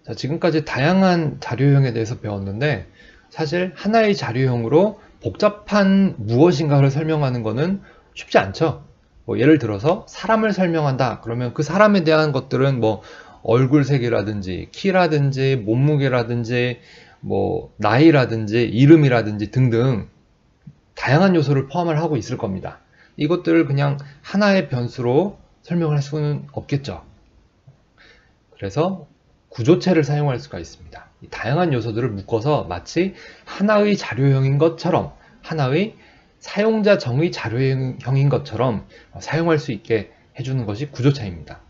자, 지금까지 다양한 자료형에 대해서 배웠는데 사실 하나의 자료형으로 복잡한 무엇인가를 설명하는 것은 쉽지 않죠. 뭐 예를 들어서 사람을 설명한다. 그러면 그 사람에 대한 것들은 뭐 얼굴색이라든지 키라든지 몸무게라든지 뭐 나이라든지 이름이라든지 등등 다양한 요소를 포함을 하고 있을 겁니다. 이것들을 그냥 하나의 변수로 설명할 수는 없겠죠. 그래서 구조체를 사용할 수가 있습니다. 이 다양한 요소들을 묶어서 마치 하나의 자료형인 것처럼, 하나의 사용자 정의 자료형인 것처럼 사용할 수 있게 해주는 것이 구조체입니다.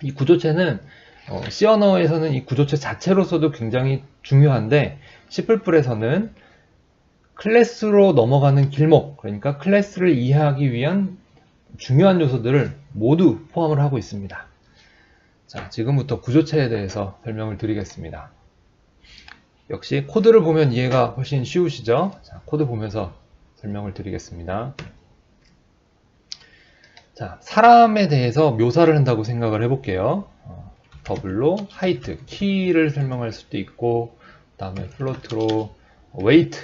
이 구조체는 C 언어에서는 이 구조체 자체로서도 굉장히 중요한데 C++에서는 클래스로 넘어가는 길목, 그러니까 클래스를 이해하기 위한 중요한 요소들을 모두 포함을 하고 있습니다. 자, 지금부터 구조체에 대해서 설명을 드리겠습니다. 역시 코드를 보면 이해가 훨씬 쉬우시죠? 자, 코드 보면서 설명을 드리겠습니다. 자, 사람에 대해서 묘사를 한다고 생각을 해볼게요. 더블로 하이트, 키를 설명할 수도 있고, 그 다음에 플로트로 웨이트,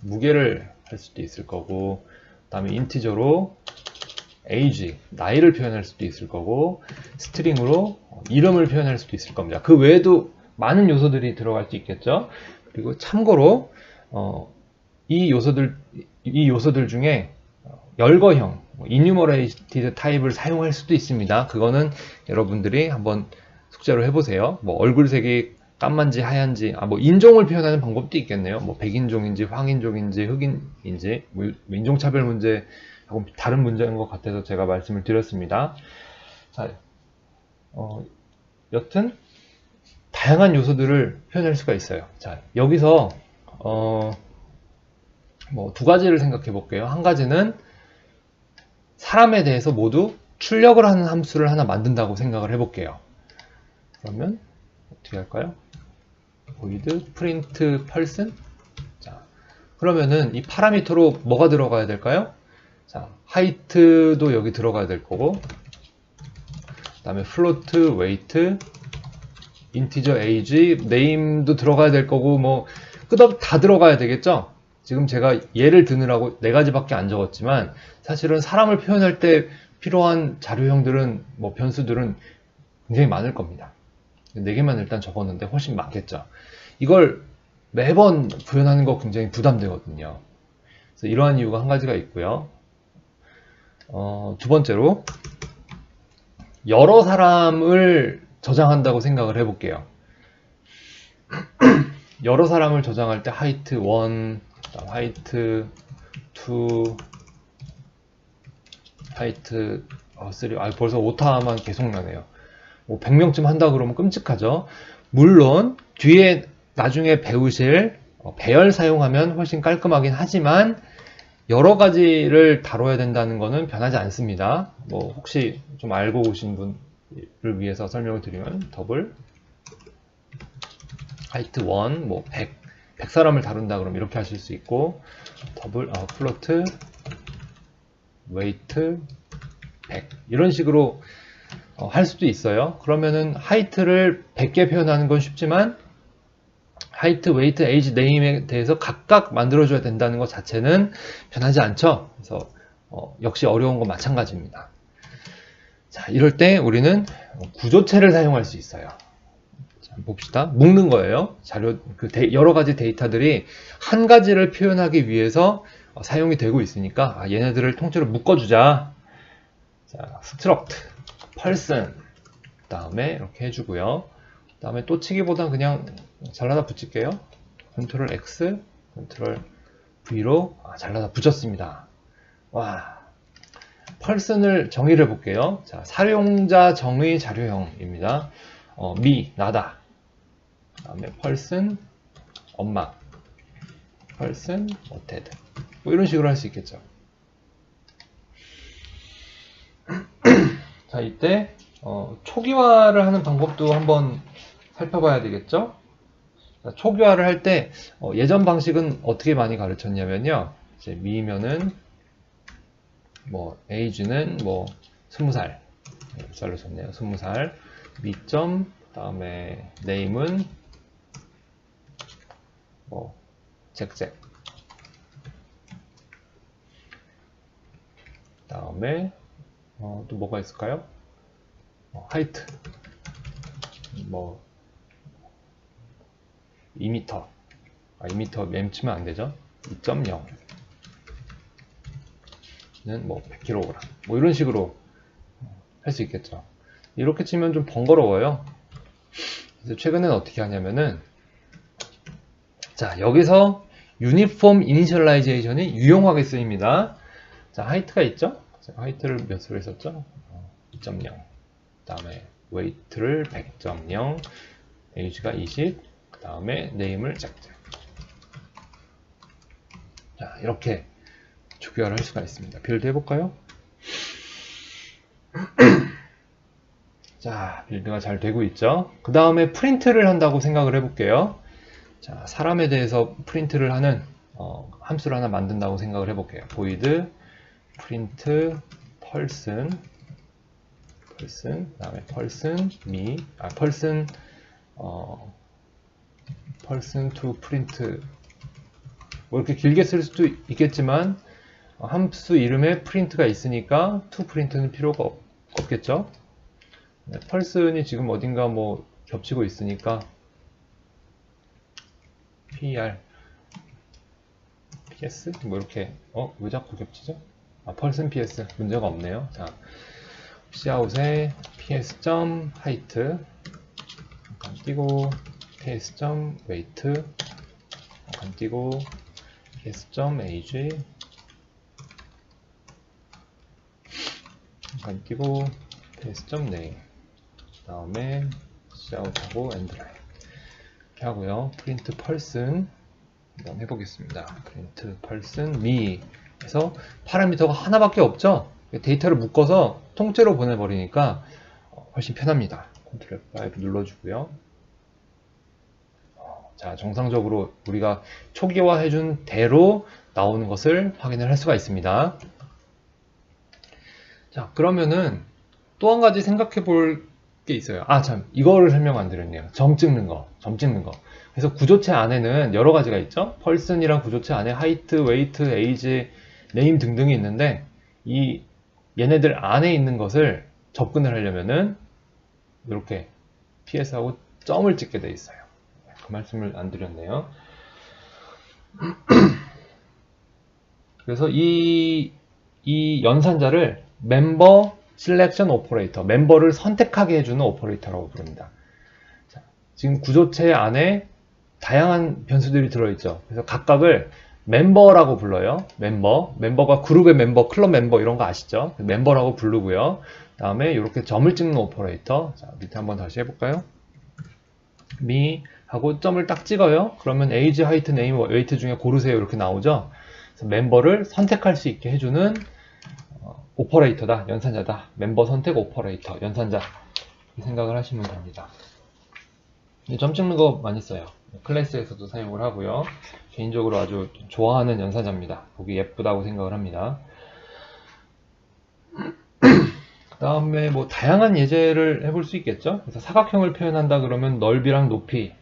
무게를 할 수도 있을 거고, 그 다음에 인티저로 age, 나이를 표현할 수도 있을 거고, 스트링으로 이름을 표현할 수도 있을 겁니다. 그 외에도 많은 요소들이 들어갈 수 있겠죠. 그리고 참고로 이 요소들 중에 열거형, enumerated 타입을 사용할 수도 있습니다. 그거는 여러분들이 한번 숙제로 해보세요. 뭐 얼굴색이 까만지 하얀지, 뭐 인종을 표현하는 방법도 있겠네요. 뭐 백인종인지 황인종인지 흑인인지, 뭐 인종차별 문제 하고 다른 문제인 것 같아서 제가 말씀을 드렸습니다. 자, 여튼 다양한 요소들을 표현할 수가 있어요. 자, 여기서 뭐 두 가지를 생각해 볼게요. 한 가지는 사람에 대해서 모두 출력을 하는 함수를 하나 만든다고 생각을 해 볼게요. 그러면 어떻게 할까요? void print person. 자, 그러면은 이 파라미터로 뭐가 들어가야 될까요? 자, 하이트도 여기 들어가야 될 거고, 그 다음에 float, weight, integer, age, name도 들어가야 될 거고, 뭐 끝없이 다 들어가야 되겠죠? 지금 제가 예를 드느라고 4가지밖에 안 적었지만 사실은 사람을 표현할 때 필요한 자료형들은, 뭐 변수들은 굉장히 많을 겁니다. 4개만 일단 적었는데 훨씬 많겠죠. 이걸 매번 구현하는 거 굉장히 부담되거든요. 그래서 이러한 이유가 한 가지가 있고요. 두 번째로 여러 사람을 저장한다고 생각을 해볼게요. 여러 사람을 저장할 때 height 1, height 2, height 3, 벌써 오타만 계속 나네요. 뭐 100명쯤 한다 그러면 끔찍하죠. 물론 뒤에 나중에 배우실 배열 사용하면 훨씬 깔끔하긴 하지만 여러 가지를 다뤄야 된다는 것은 변하지 않습니다. 뭐 혹시 좀 알고 오신 분을 위해서 설명을 드리면 더블 height 1, 뭐 100사람을 다룬다 그러면 이렇게 하실 수 있고, 더블 플로트 weight 100 이런 식으로 할 수도 있어요. 그러면은 하이트를 100개 표현하는 건 쉽지만 height, weight, age, name에 대해서 각각 만들어줘야 된다는 것 자체는 변하지 않죠. 그래서 역시 어려운 건 마찬가지입니다. 자, 이럴 때 우리는 구조체를 사용할 수 있어요. 자, 봅시다. 묶는 거예요. 여러 가지 데이터들이 한 가지를 표현하기 위해서 사용이 되고 있으니까 얘네들을 통째로 묶어주자. 자, struct, person 그 다음에 이렇게 해주고요. 그 다음에 또 치기보단 그냥 잘라다 붙일게요. 컨트롤 X, 컨트롤 V로 잘라다 붙였습니다. 와, person을 정의를 해볼게요. 자, 사용자 정의 자료형입니다. 나다. 그 다음에 person, 엄마. person, wanted. 뭐 이런 식으로 할 수 있겠죠. 자, 이때 초기화를 하는 방법도 한번 살펴봐야 되겠죠. 자, 초기화를 할 때 예전 방식은 어떻게 많이 가르쳤냐면요, 이제 미면은 뭐 age는 뭐 20살, 20살로 썼네요. 20살 미점 다음에 name은 뭐 잭잭. 다음에 또 뭐가 있을까요? height 뭐 2m. 2m 맴치면 안 되죠. 2.0는 뭐 100kg 뭐 이런 식으로 할 수 있겠죠. 이렇게 치면 좀 번거로워요. 그래서 최근에는 어떻게 하냐면은, 자, 여기서 유니폼 이니셜라이제이션이 유용하게 쓰입니다. 자, 하이트가 있죠? 자, 하이트를 몇으로 했었죠? 2.0. 그 다음에 웨이트를 100.0, 에이지가 20, 그 다음에 네임을 짝짝. 자, 이렇게 조교화를 할 수가 있습니다. 빌드 해볼까요? 자, 빌드가 잘 되고 있죠? 그 다음에 프린트를 한다고 생각을 해볼게요. 자, 사람에 대해서 프린트를 하는 함수를 하나 만든다고 생각을 해볼게요. void print person, 그 다음에 person to print, 뭐 이렇게 길게 쓸 수도 있겠지만 함수 이름에 print가 있으니까 to print는 필요가 없겠죠. 네, person이 지금 어딘가 뭐 겹치고 있으니까 per, ps 뭐 이렇게 왜 자꾸 겹치죠? person ps 문제가 없네요. 자, cout에 ps.height 잠깐 띄고 ps.weight 잠깐 띄고 ps.age 잠깐 띄고 ps.name 그 다음에 cout하고 endline 이렇게 하고요. print person 한번 해보겠습니다. print person me 해서 파라미터가 하나밖에 없죠. 데이터를 묶어서 통째로 보내버리니까 훨씬 편합니다. Ctrl F5 눌러주고요. 자, 정상적으로 우리가 초기화해준 대로 나오는 것을 확인을 할 수가 있습니다. 자, 그러면은 또 한 가지 생각해 볼 게 있어요. 참, 이거를 설명 안 드렸네요. 점 찍는 거. 그래서 구조체 안에는 여러 가지가 있죠. person이랑 구조체 안에 height, weight, age, name 등등이 있는데 얘네들 안에 있는 것을 접근을 하려면은 이렇게 PS하고 점을 찍게 돼 있어요. 그 말씀을 안 드렸네요. 그래서 이 연산자를 멤버 셀렉션 오퍼레이터, 멤버를 선택하게 해주는 오퍼레이터라고 부릅니다. 자, 지금 구조체 안에 다양한 변수들이 들어있죠. 그래서 각각을 멤버라고 불러요. 멤버가 그룹의 멤버, 클럽 멤버 이런 거 아시죠? 멤버라고 부르고요. 그 다음에 이렇게 점을 찍는 오퍼레이터. 자, 밑에 한번 다시 해볼까요? me 하고 점을 딱 찍어요. 그러면 age, height, name, weight 중에 고르세요. 이렇게 나오죠. 그래서 멤버를 선택할 수 있게 해주는 오퍼레이터다, 연산자다. 멤버 선택 오퍼레이터, 연산자. 생각을 하시면 됩니다. 점 찍는 거 많이 써요. 클래스에서도 사용을 하고요. 개인적으로 아주 좋아하는 연산자입니다. 보기 예쁘다고 생각을 합니다. 그 다음에 뭐 다양한 예제를 해볼 수 있겠죠. 그래서 사각형을 표현한다 그러면 넓이랑 높이,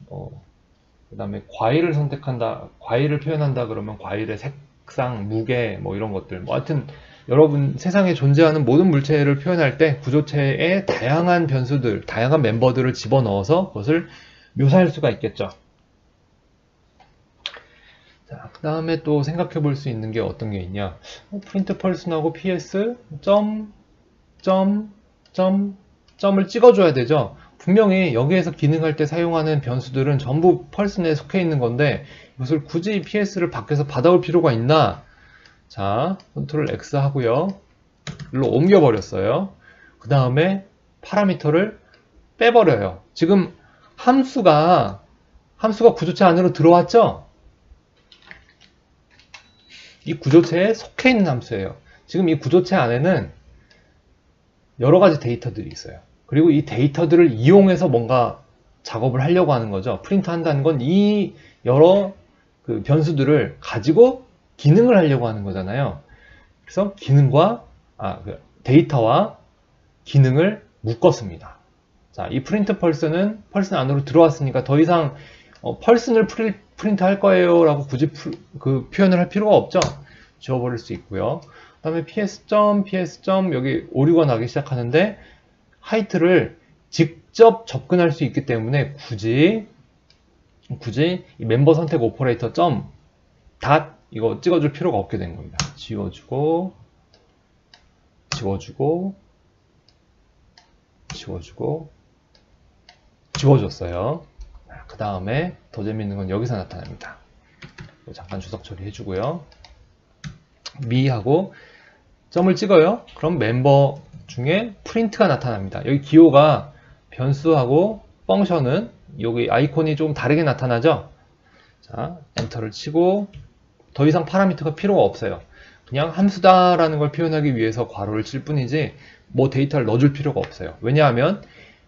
그 다음에 과일을 선택한다, 과일을 표현한다 그러면 과일의 색상, 무게, 뭐 이런 것들. 뭐 하여튼 여러분 세상에 존재하는 모든 물체를 표현할 때 구조체에 다양한 변수들, 다양한 멤버들을 집어넣어서 그것을 묘사할 수가 있겠죠. 자, 그 다음에 또 생각해 볼 수 있는 게 어떤 게 있냐. 프린트 펄슨하고 ps 점을 찍어줘야 되죠. 분명히 여기에서 기능할 때 사용하는 변수들은 전부 펄슨에 속해 있는 건데 이것을 굳이 ps를 밖에서 받아올 필요가 있나? 자, 컨트롤 X 하고요. 일로 옮겨 버렸어요. 그 다음에 파라미터를 빼버려요. 지금 함수가 구조체 안으로 들어왔죠? 이 구조체에 속해 있는 함수예요. 지금 이 구조체 안에는 여러 가지 데이터들이 있어요. 그리고 이 데이터들을 이용해서 뭔가 작업을 하려고 하는 거죠. 프린트 한다는 건 이 여러 그 변수들을 가지고 기능을 하려고 하는 거잖아요. 그래서 데이터와 기능을 묶었습니다. 자, 이 프린트 펄슨은 펄슨 안으로 들어왔으니까 더 이상 펄슨을 프린트 할 거예요 라고 굳이 그 표현을 할 필요가 없죠. 지워버릴 수 있고요. 그 다음에 ps. 여기 오류가 나기 시작하는데 하이트를 직접 접근할 수 있기 때문에 굳이 이 멤버 선택 오퍼레이터 이거 찍어줄 필요가 없게 된 겁니다. 지워주고 지워줬어요. 그 다음에 더 재밌는 건 여기서 나타납니다. 잠깐 주석 처리해주고요. 미하고 점을 찍어요. 그럼 멤버 중에 프린트가 나타납니다. 여기 기호가 변수하고 펑션은 여기 아이콘이 좀 다르게 나타나죠. 자, 엔터를 치고 더 이상 파라미터가 필요가 없어요. 그냥 함수다라는 걸 표현하기 위해서 괄호를 칠 뿐이지 뭐 데이터를 넣어줄 필요가 없어요. 왜냐하면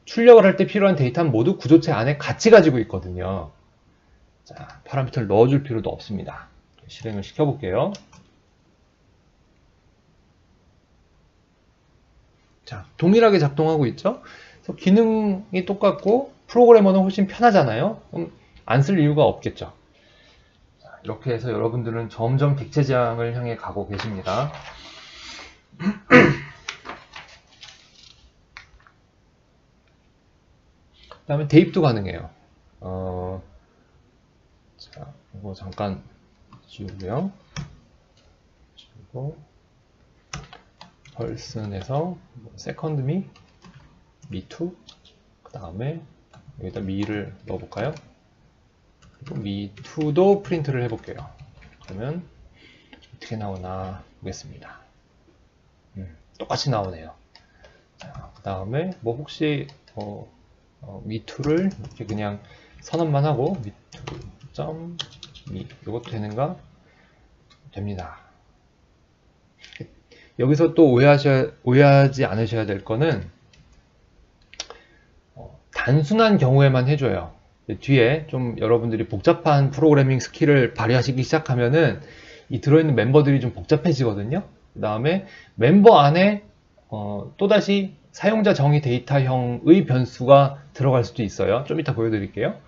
출력을 할 때 필요한 데이터는 모두 구조체 안에 같이 가지고 있거든요. 자, 파라미터를 넣어줄 필요도 없습니다. 실행을 시켜볼게요. 자, 동일하게 작동하고 있죠? 그래서 기능이 똑같고 프로그래머는 훨씬 편하잖아요. 그럼 안 쓸 이유가 없겠죠. 자, 이렇게 해서 여러분들은 점점 객체지향을 향해 가고 계십니다. 그 다음에 대입도 가능해요. 자, 이거 잠깐 지우고요. 펄슨에서 세컨드 미2, 그 다음에 여기다 미를 넣어볼까요? 그리고 미2도 프린트를 해볼게요. 그러면 어떻게 나오나 보겠습니다. 똑같이 나오네요. 그 다음에 뭐 혹시 미2를 이렇게 그냥 선언만 하고 미2.미 이것도 되는가? 됩니다. 여기서 또 오해하지 않으셔야 될 거는 단순한 경우에만 해줘요. 뒤에 좀 여러분들이 복잡한 프로그래밍 스킬을 발휘하시기 시작하면은 이 들어있는 멤버들이 좀 복잡해지거든요. 그 다음에 멤버 안에 또다시 사용자 정의 데이터형의 변수가 들어갈 수도 있어요. 좀 이따 보여드릴게요.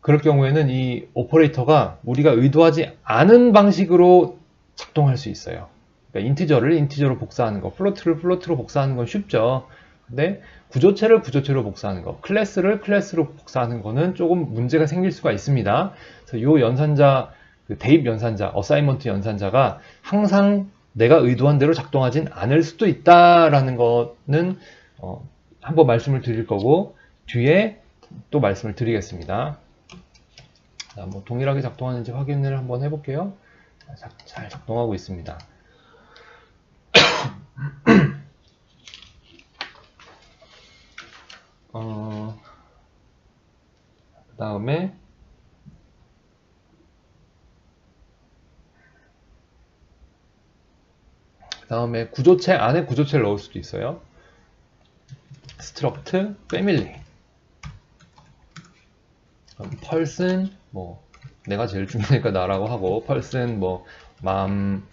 그럴 경우에는 이 오퍼레이터가 우리가 의도하지 않은 방식으로 작동할 수 있어요. 그러니까 인티저를 인티저로 복사하는 거, 플로트를 플로트로 복사하는 건 쉽죠. 근데 구조체를 구조체로 복사하는 거, 클래스를 클래스로 복사하는 거는 조금 문제가 생길 수가 있습니다. 그래서 이 연산자, 그 대입 연산자, 어사이먼트 연산자가 항상 내가 의도한 대로 작동하진 않을 수도 있다라는 거는 한번 말씀을 드릴 거고 뒤에 또 말씀을 드리겠습니다. 자, 뭐 동일하게 작동하는지 확인을 한번 해볼게요. 잘 작동하고 있습니다. 그 다음에 구조체 안에 구조체를 넣을 수도 있어요. struct family, 펄슨 뭐 내가 제일 중요하니까 나라고 하고 펄슨 뭐 mom,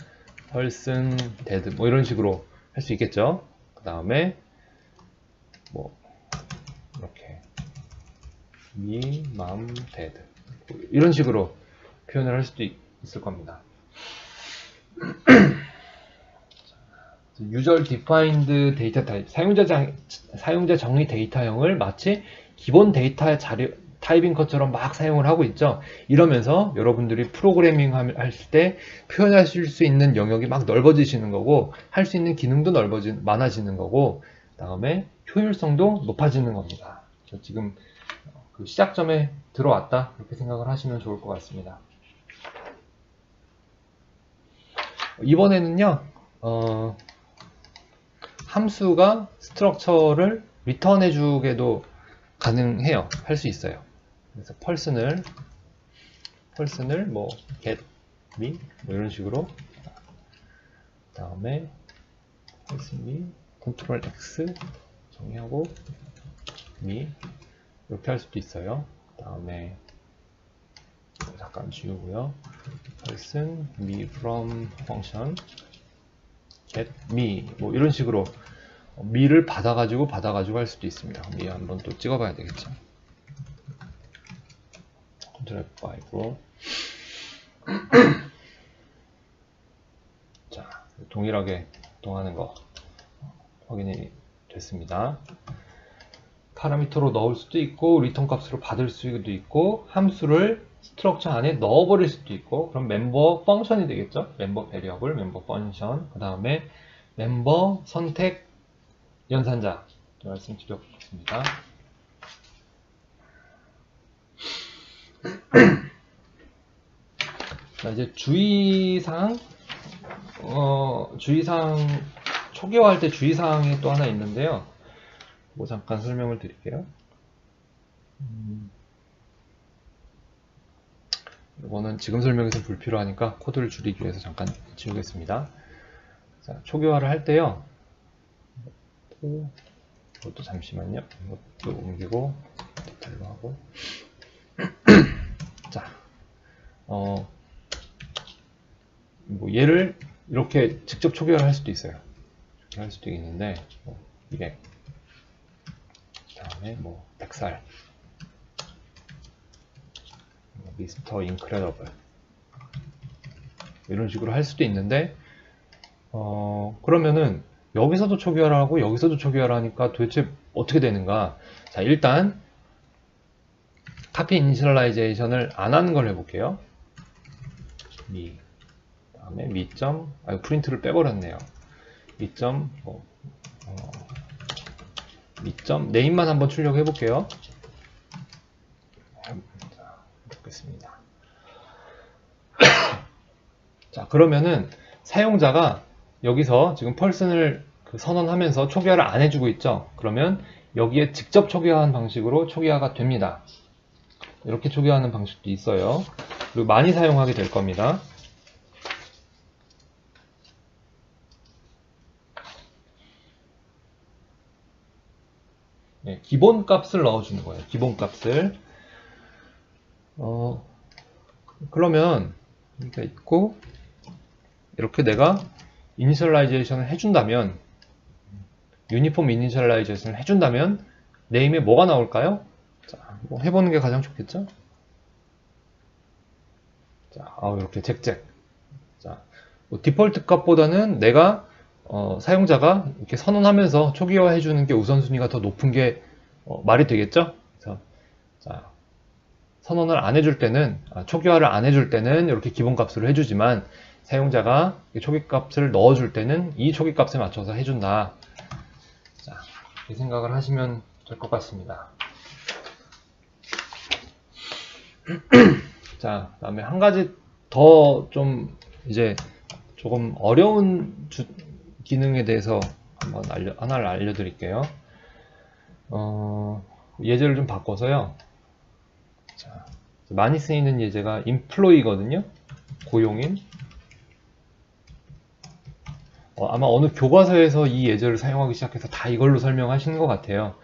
펄슨 dad 뭐 이런 식으로 할 수 있겠죠. 그 다음에 뭐 이렇게 me, mom, dad 이런 식으로 표현을 할 수도 있을 겁니다. user defined data type, 사용자 정의 데이터형을 마치 기본 데이터 타입인 것처럼 막 사용을 하고 있죠. 이러면서 여러분들이 프로그래밍 할 때 표현하실 수 있는 영역이 막 넓어지시는 거고 할 수 있는 기능도 많아지는 거고 그 다음에 효율성도 높아지는 겁니다. 지금 그 시작점에 들어왔다 그렇게 생각을 하시면 좋을 것 같습니다. 이번에는요 함수가 스트럭처를 리턴해 주게도 가능해요. 할 수 있어요. 그래서 펄슨을 뭐 get me 뭐 이런 식으로 그 다음에 펄슨 me 컨트롤 X 정의하고 me 이렇게 할 수도 있어요. 그 다음에 잠깐 지우고요. 펄슨 me from function get me 뭐 이런 식으로 미를 받아가지고 할 수도 있습니다. 미 한번 또 찍어봐야 되겠죠. 컨트롤 F5로. 자, 동일하게 동하는 거 확인이 됐습니다. 파라미터로 넣을 수도 있고 리턴 값으로 받을 수도 있고 함수를 스트럭처 안에 넣어버릴 수도 있고, 그럼 멤버 펑션이 되겠죠. 멤버 베리어블, 멤버 펑션, 그 다음에 멤버 선택 연산자 말씀드렸습니다. 자, 이제 주의사항 초기화할 때 주의사항이 또 하나 있는데요. 뭐 잠깐 설명을 드릴게요. 이거는 지금 설명에서 불필요하니까 코드를 줄이기 위해서 잠깐 지우겠습니다. 자, 초기화를 할 때요. 이것도 잠시만요. 이것도 옮기고 디테일로 하고. 자, 뭐 얘를 이렇게 직접 초기화를 할 수도 있어요. 이렇게 할 수도 있는데 200. 그다음에 뭐 100살. 미스터 인크레더블. 이런 식으로 할 수도 있는데 그러면은 여기서도 초기화를 하고 여기서도 초기화를 하니까 도대체 어떻게 되는가? 자, 일단 카피 이니셜라이제이션을 안 하는 걸 해볼게요. 미, 다음에 미점, 프린트를 빼버렸네요. 미점, 미점, 네임만 한번 출력해 볼게요. 자, 자, 그러면은 사용자가 여기서 지금 펄슨을 선언하면서 초기화를 안 해주고 있죠. 그러면 여기에 직접 초기화하는 방식으로 초기화가 됩니다. 이렇게 초기화하는 방식도 있어요. 그리고 많이 사용하게 될 겁니다. 네, 기본 값을 넣어주는 거예요. 기본 값을. 그러면 이렇게 있고, 이렇게 내가 이니셜라이제이션을 해준다면, 유니폼 이니셜라이제이션을 해준다면, 네임에 뭐가 나올까요? 자, 뭐 해보는 게 가장 좋겠죠? 자, 이렇게 잭잭. 자, 뭐 디폴트 값보다는 내가 사용자가 이렇게 선언하면서 초기화 해주는 게 우선순위가 더 높은 게 말이 되겠죠? 그래서 자, 선언을 안 해줄 때는 초기화를 안 해줄 때는 이렇게 기본 값으로 해주지만 사용자가 초기 값을 넣어줄 때는 이 초기 값에 맞춰서 해준다. 자, 이렇게 생각을 하시면 될 것 같습니다. 자, 그다음에 한 가지 더 좀 이제 조금 어려운 기능에 대해서 한번 하나를 알려드릴게요. 예제를 좀 바꿔서요. 자, 많이 쓰이는 예제가 employee거든요. 고용인. 아마 어느 교과서에서 이 예제를 사용하기 시작해서 다 이걸로 설명하시는 것 같아요.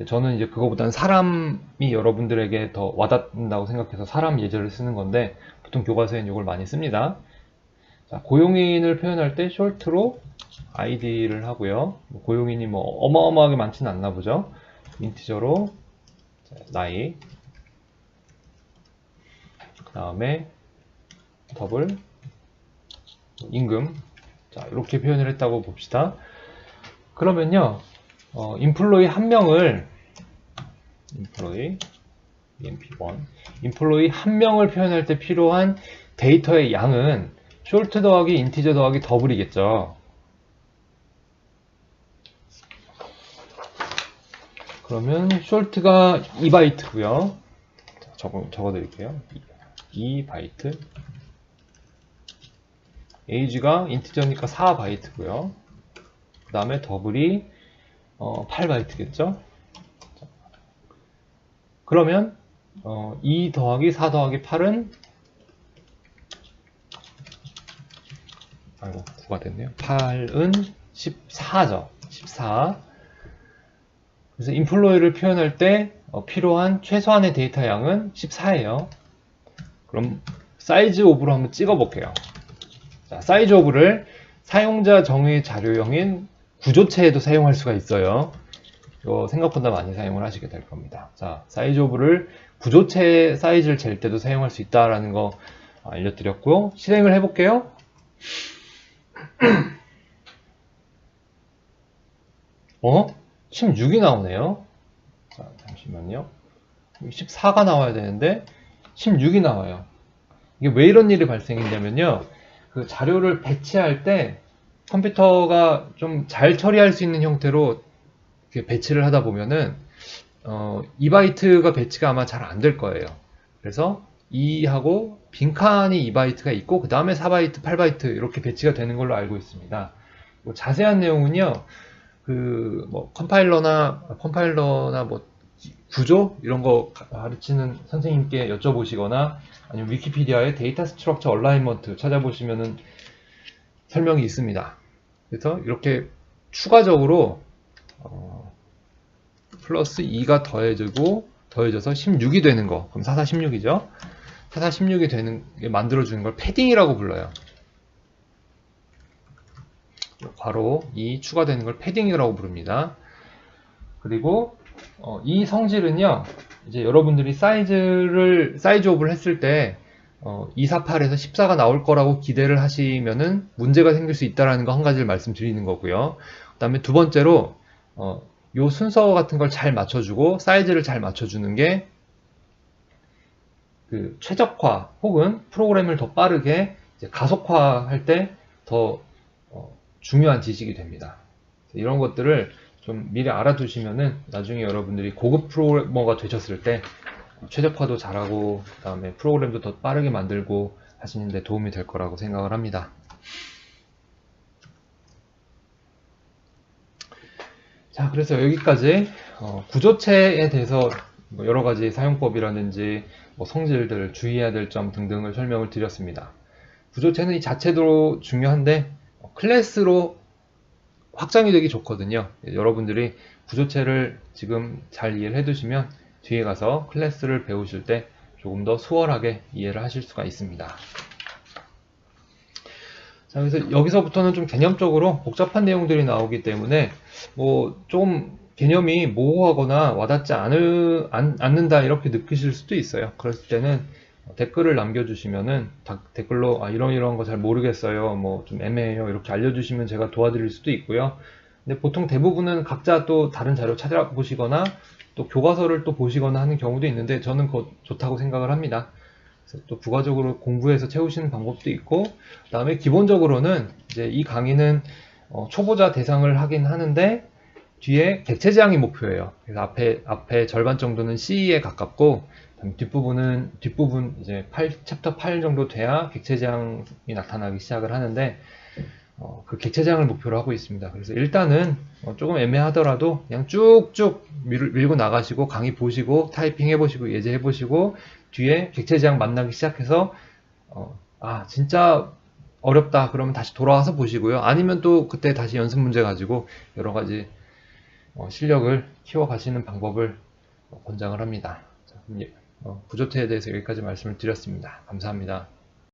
저는 이제 그거보다는 사람이 여러분들에게 더 와닿는다고 생각해서 사람 예제를 쓰는 건데 보통 교과서에는 이걸 많이 씁니다. 자, 고용인을 표현할 때 short로 id를 하고요. 고용인이 뭐 어마어마하게 많지는 않나 보죠. 인티저로 나이, 그 다음에 더블 임금. 자, 이렇게 표현을 했다고 봅시다. 그러면요, 인플로이 한 명을 인플로이 한 명을 표현할 때 필요한 데이터의 양은 short 더하기 인티저 더하기 더블이겠죠. 그러면 short가 2바이트고요. 적어드릴게요. 2바이트. age가 인티저니까 4바이트고요. 그 다음에 더블이 8바이트겠죠. 그러면 2 더하기 4 더하기 8은 9가 됐네요. 8은 14죠. 14. 그래서 인플로이를 표현할 때 필요한 최소한의 데이터 양은 14예요. 그럼 사이즈 오브로 한번 찍어 볼게요. 자, 사이즈 오브를 사용자 정의 자료형인 구조체에도 사용할 수가 있어요. 이거 생각보다 많이 사용을 하시게 될 겁니다. 자, 사이즈 오브를 구조체 사이즈를 잴 때도 사용할 수 있다라는 거 알려드렸고요. 실행을 해볼게요. 16이 나오네요. 자, 잠시만요. 14가 나와야 되는데 16이 나와요. 이게 왜 이런 일이 발생했냐면요. 그 자료를 배치할 때 컴퓨터가 좀 잘 처리할 수 있는 형태로 이렇게 배치를 하다 보면은 2바이트가 배치가 아마 잘 안 될 거예요. 그래서 2하고 빈칸이 2바이트가 있고 그 다음에 4바이트, 8바이트 이렇게 배치가 되는 걸로 알고 있습니다. 뭐 자세한 내용은요. 뭐 컴파일러나 뭐 구조 이런 거 가르치는 선생님께 여쭤보시거나 아니면 위키피디아의 데이터 스트럭처 얼라인먼트 찾아보시면은 설명이 있습니다. 그래서 이렇게 추가적으로 플러스 2가 더해져서 16이 되는 거. 그럼 4416이죠. 4416이 되는 게 만들어주는 걸 패딩이라고 불러요. 바로 이 추가되는 걸 패딩이라고 부릅니다. 그리고 이 성질은요, 이제 여러분들이 사이즈 오브를 했을 때 248에서 14가 나올 거라고 기대를 하시면은 문제가 생길 수 있다는 거 한 가지를 말씀드리는 거고요. 그 다음에 두 번째로 요 순서 같은 걸 잘 맞춰주고 사이즈를 잘 맞춰주는 게 그 최적화 혹은 프로그램을 더 빠르게 이제 가속화할 때 더 중요한 지식이 됩니다. 이런 것들을 좀 미리 알아두시면은 나중에 여러분들이 고급 프로그래머가 되셨을 때 최적화도 잘하고 그다음에 프로그램도 더 빠르게 만들고 하시는 데 도움이 될 거라고 생각을 합니다. 자, 그래서 여기까지 구조체에 대해서 뭐 여러 가지 사용법이라든지 뭐 성질들, 주의해야 될 점 등등을 설명을 드렸습니다. 구조체는 이 자체도 중요한데 클래스로 확장이 되기 좋거든요. 여러분들이 구조체를 지금 잘 이해를 해두시면 뒤에 가서 클래스를 배우실 때 조금 더 수월하게 이해를 하실 수가 있습니다. 자, 그래서 여기서부터는 좀 개념적으로 복잡한 내용들이 나오기 때문에 뭐 좀 개념이 모호하거나 와닿지 않는다 이렇게 느끼실 수도 있어요. 그랬을 때는 댓글을 남겨주시면은 댓글로 이런 거 잘 모르겠어요, 뭐 좀 애매해요 이렇게 알려주시면 제가 도와드릴 수도 있고요. 근데 보통 대부분은 각자 또 다른 자료 찾아보시거나 또 교과서를 또 보시거나 하는 경우도 있는데 저는 그거 좋다고 생각을 합니다. 그래서 또 부가적으로 공부해서 채우시는 방법도 있고, 그 다음에 기본적으로는 이제 이 강의는 초보자 대상을 하긴 하는데 뒤에 객체 지향이 목표예요. 그래서 앞에 절반 정도는 C에 가깝고 뒷부분 이제 챕터 8 정도 돼야 객체 지향이 나타나기 시작을 하는데 그 객체 지향을 목표로 하고 있습니다. 그래서 일단은 조금 애매하더라도 그냥 쭉쭉 밀고 나가시고 강의 보시고 타이핑 해보시고 예제 해보시고 뒤에 객체 지향 만나기 시작해서 진짜 어렵다 그러면 다시 돌아와서 보시고요. 아니면 또 그때 다시 연습 문제 가지고 여러 가지 실력을 키워가시는 방법을 권장을 합니다. 자, 구조체에 대해서 여기까지 말씀을 드렸습니다. 감사합니다.